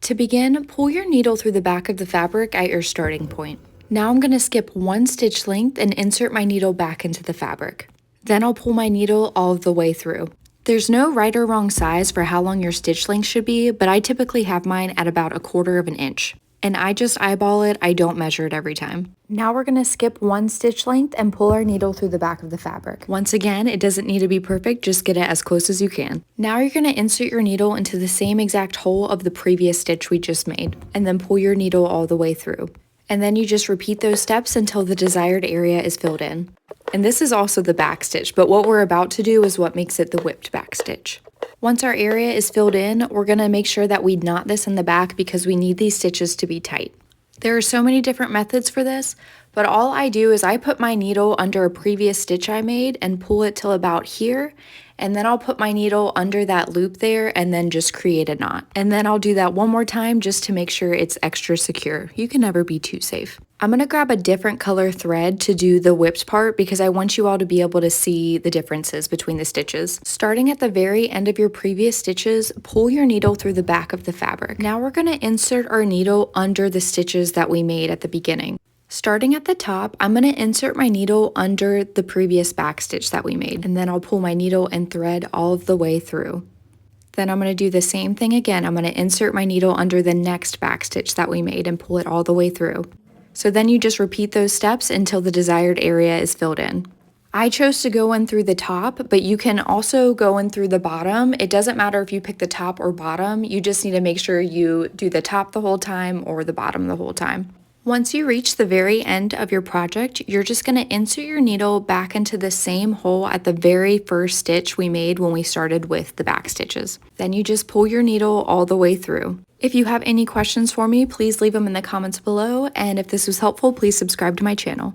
To begin, pull your needle through the back of the fabric at your starting point. Now I'm going to skip one stitch length and insert my needle back into the fabric. Then I'll pull my needle all the way through. There's no right or wrong size for how long your stitch length should be, but I typically have mine at about 1/4 of an inch. And I just eyeball it, I don't measure it every time. Now we're going to skip one stitch length and pull our needle through the back of the fabric. Once again, it doesn't need to be perfect, just get it as close as you can. Now you're going to insert your needle into the same exact hole of the previous stitch we just made, and then pull your needle all the way through. And then you just repeat those steps until the desired area is filled in. And this is also the back stitch, but what we're about to do is what makes it the whipped back stitch. Once our area is filled in, we're going to make sure that we knot this in the back because we need these stitches to be tight. There are so many different methods for this, but all I do is I put my needle under a previous stitch I made and pull it till about here, and then I'll put my needle under that loop there and then just create a knot. And then I'll do that one more time just to make sure it's extra secure. You can never be too safe. I'm going to grab a different color thread to do the whipped part because I want you all to be able to see the differences between the stitches. Starting at the very end of your previous stitches, pull your needle through the back of the fabric. Now we're going to insert our needle under the stitches that we made at the beginning. Starting at the top, I'm going to insert my needle under the previous back stitch that we made, and then I'll pull my needle and thread all the way through. Then I'm going to do the same thing again. I'm going to insert my needle under the next back stitch that we made and pull it all the way through. So then you just repeat those steps until the desired area is filled in. I chose to go in through the top, but you can also go in through the bottom. It doesn't matter if you pick the top or bottom. You just need to make sure you do the top the whole time or the bottom the whole time. Once you reach the very end of your project, you're just going to insert your needle back into the same hole at the very first stitch we made when we started with the back stitches. Then you just pull your needle all the way through. If you have any questions for me, please leave them in the comments below, and if this was helpful, please subscribe to my channel.